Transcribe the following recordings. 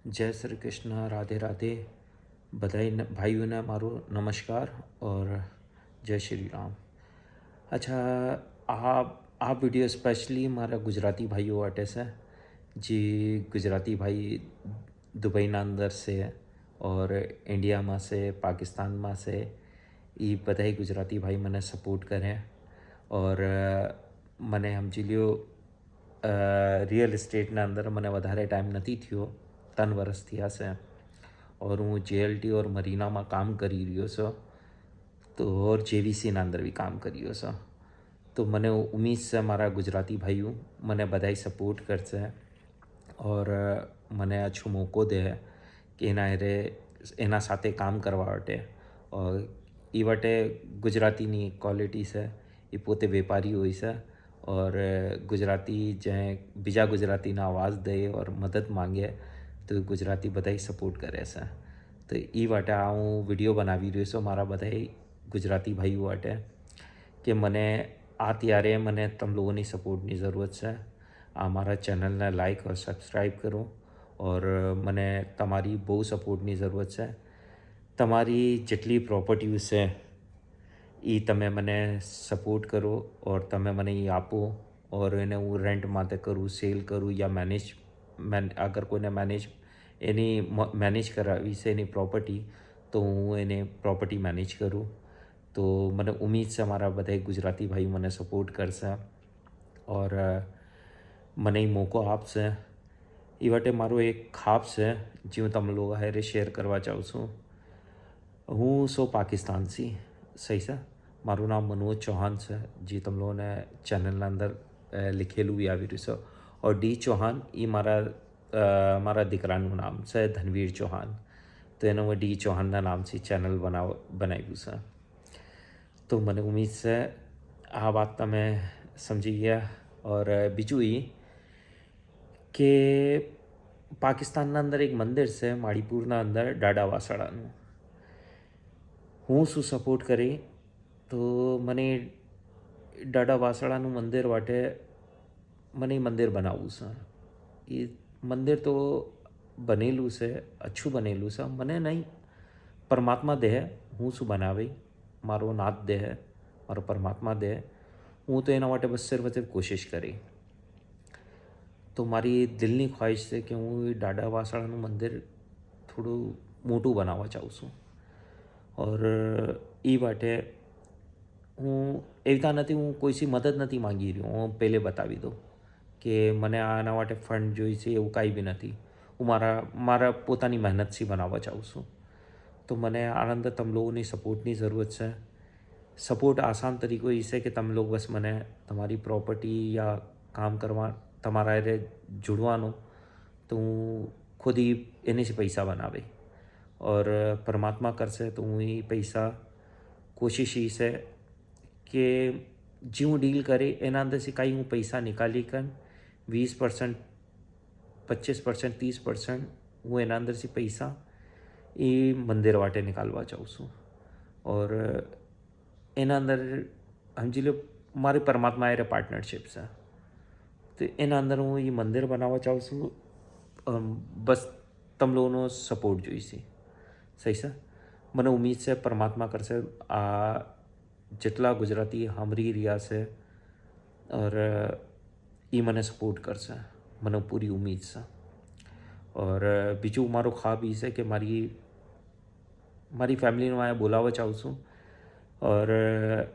जय श्री कृष्ण, राधे राधे। बधाई भाइयों ने मारो नमस्कार और जय श्री राम। अच्छा, આ વિડીયો સ્પેશિયલી મારા ગુજરાતી ભાઈઓ માટે છે જે ગુજરાતી ભાઈ દુબઈના અંદર છે और इंडियाમાં છે, પાકિસ્તાનમાં છે। એ બધાય ગુજરાતી ભાઈ મને સપોર્ટ કરે और મને સમજી લ્યો રિયલ એસ્ટેટના અંદર મને વધારે ટાઈમ નથી થયો, 3 વર્ષ થયા છે और હું JLT और મરીનામાં કામ કરી રહ્યો છું તો और JVCના અંદર બી કામ કરી રહ્યો છું। તો મને ઉમ્મીદ છે મારા ગુજરાતી ભાઈઓ મને બધાય સપોર્ટ કરશે और મને આછો મોકો દે કે એના સાથે કામ કરવા માટે। એ માટે ગુજરાતીની ક્વોલિટી છે, એ પોતે વેપારી હોય છે और ગુજરાતી જે બીજા ગુજરાતીના આવાજ દે और મદદ માંગે તો ગુજરાતી બધાય સપોર્ટ કરે છે। તો એ માટે આ હું વિડીયો બનાવી રહ્યો છું મારા બધાય ગુજરાતી ભાઈઓ માટે કે મને ત્યારે મને તમ લોકોની સપોર્ટની જરૂરત છે। આ મારા ચેનલને લાઈક और સબસ્ક્રાઈબ કરો और મને તમારી બહુ સપોર્ટની જરૂરત છે। તમારી જેટલી પ્રોપર્ટીઓ છે એ તમે મને સપોર્ટ કરો और તમે મને એ આપો और એને હું રેન્ટ માટે કરું, સેલ કરું યા અગર કોઈને મેનેજ કરાવી છે એની પ્રોપર્ટી તો હું એને પ્રોપર્ટી મેનેજ કરું। તો મને ઉમ્મીદ છે મારા બધા ગુજરાતી ભાઈ મને સપોર્ટ કરશે और મને એ મોકો આપશે। એ માટે મારો એક ખાબ છે જે હું તમે લોકો હારે શેર કરવા ચાહું છું। હું છું પાકિસ્તાનથી, સહી છે। મારું નામ મનોજ ચૌહાણ છે જે તમે લોકોને ચેનલના અંદર લખેલું બી આવી રહ્યું છે और ડી ચૌહાણ એ મારા દીકરાનું નામ છે ધનવીર ચૌહાણ, તો એને હું ડી ચૌહાણના નામથી ચેનલ બનાવ્યું છે। તો મને ઉમ્મીદ છે આ વાત તમે સમજી ગયા। और બીજું એ કે પાકિસ્તાનના અંદર એક મંદિર છે માળીપુરના અંદર દાડા વાસણાનું। હું શું સપોર્ટ કરી તો મને દાડા વાસણાનું મંદિર માટે મને મંદિર બનાવવું છે। એ મંદિર તો બનેલું છે, અચ્છું બનેલું છે, મને નહીં પરમાત્મા દે, હું શું બનાવી મારો નાથ દે, મારો પરમાત્મા દે, હું તો એના માટે બસ સિર્ફ કોશિશ કરી। તો મારી દિલની ખ્વાહિશ છે કે હું એ દાડા વાસણાનું મંદિર થોડું મોટું બનાવવા ચાહું છું और એ માટે હું એવી નથી, હું કોઈથી મદદ નથી માંગી રહ્યો। હું પહેલે બતાવી દઉં કે મને આના માટે ફંડ જોઈ છે એવું કાંઈ બી નથી। હું મારા પોતાની મહેનતથી બનાવવા ચાહું છું। તો મને આનંદ તમે લોકોની સપોર્ટની જરૂરત છે। સપોર્ટ આસાન તરીકો એ છે કે તમે લોકો બસ મને તમારી પ્રોપર્ટી યા કામ કરવા તમારા હારે જોડવાનું તો હું ખુદ એનેથી પૈસા બનાવે और પરમાત્મા કરશે તો હું એ પૈસા કોશિશ એ છે કે જે હું ડીલ કરે એના અંદરથી કાંઈ હું પૈસા નિકાલી કર 20%, 25%, 30% હું એના અંદરથી પૈસા એ મંદિર માટે નિકાલવા ચાહું છું और એના અંદર સમજી લો મારી પરમાત્મા હારે પાર્ટનરશિપ છે તો એના અંદર હું એ મંદિર બનાવવા ચાહું છું। બસ તમે લોકોનો સપોર્ટ જોઈશે, સહી છે। મને ઉમ્મીદ છે પરમાત્મા કરશે। આ જેટલા ગુજરાતી સાંભળી રહ્યા છે और એ મને સપોર્ટ કરશે, મને પૂરી ઉમ્મીદ છે। और બીજું મારો ખ્વાબ એ છે કે મારી ફેમિલીને અહીંયા બોલાવવા ચાહું છું और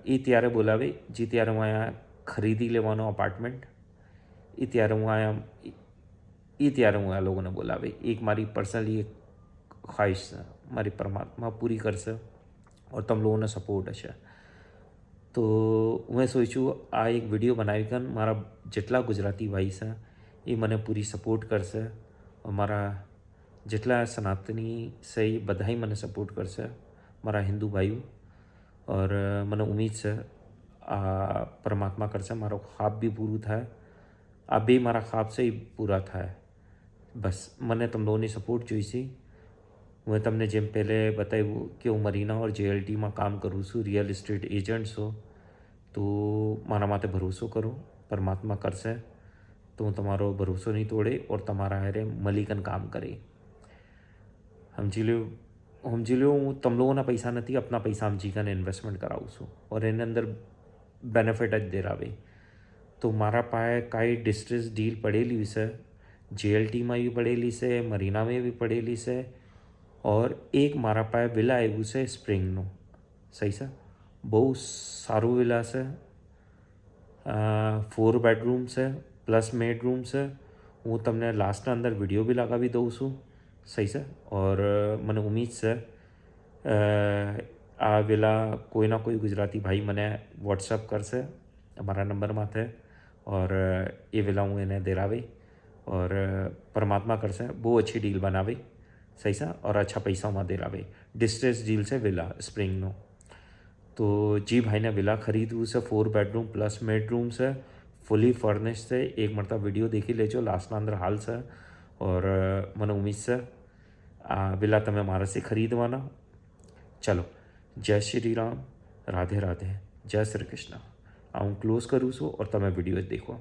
એ ત્યારે બોલાવે જે ત્યારે હું અહીંયા ખરીદી લેવાનો અપાર્ટમેન્ટ, એ ત્યારે હું આ લોકોને બોલાવે। એક મારી પર્સનલી એક ખ્વાહિશ છે, મારી પરમાત્મા પૂરી કરશે और તમે લોકોને સપોર્ટ હશે। તો હું સોચ્યું આ એક વિડીયો બનાવી કર મારા જેટલા ગુજરાતી ભાઈ છે એ મને પૂરી સપોર્ટ કરશે। મારા જેટલા સનાતની છે એ બધાય મને સપોર્ટ કરશે, મારા હિન્દુ ભાઈઓ। और મને ઉમ્મીદ છે આ પરમાત્મા કરશે મારો ખ્વાબ બી પૂરું થાય। આ બે મારા ખ્વાબ છે એ પૂરા થાય। બસ મને તમે લોકોની સપોર્ટ જોઈશે। હું તમને જેમ પહેલે બતાવ્યું કે હું મરીના और JLTમાં કામ કરું છું, રિયલ એસ્ટેટ એજન્ટ છું। તો મારા માટે ભરોસો કરો, પરમાત્મા કરશે તો હું તમારો ભરોસો નહીં તોડે और તમારા હારે મળીને કામ કરે। સમજી લો હું તમ લોકોના પૈસા નથી, આપના પૈસા સમજી કરીને ઇન્વેસ્ટમેન્ટ કરાવું છું ઓર એની અંદર બેનિફિટ જ દેરાવે. તો મારા પાસે કાંઈ ડિસ્ટ્રેસ ડીલ પડેલી છે, JLTમાં બી પડેલી છે, મરીનામાં બી પડેલી છે, ઓર એક મારા પાસે વિલા આવ્યું છે સ્પ્રિંગનું. સહી છે, બહુ સારું વિલા છે. 4 બેડરૂમ છે પ્લસ બેડરૂમ છે. હું તમને લાસ્ટના અંદર વિડીયો બી લગાવી દઉં છું. સહી છે, ઓર મને ઉમ્મીદ છે આ વિલા કોઈના કોઈ ગુજરાતી ભાઈ મને વોટ્સઅપ કરશે અમારા નંબરમાંથી, और ये विला હું એને દિલાવી और परमात्मा કરશે બહુ अच्छी डील बनावे. सही सा, और अच्छा पैसाમાં दिलावे. डिस्ट्रेस डील છે વિલા સ્પ્રિંગનો. તો જે ભાઈને વિલા ખરીદવું છે 4 બેડરૂમ પ્લસ બેડરૂમ છે, ફૂલી ફર્નિશ છે, એક મળતા વિડીયો દેખી લેજો, લાસ્ટના અંદર હાલ છે. ઓર મને ઉમ્મીદ છે આ વિલા તમે મારાથી ખરીદવાના. ચલો, જય શ્રી રામ, રાધે રાધે, જય શ્રી કૃષ્ણ. આ હું ક્લોઝ કરું છું ઓર તમે વિડીયો જ દેખો.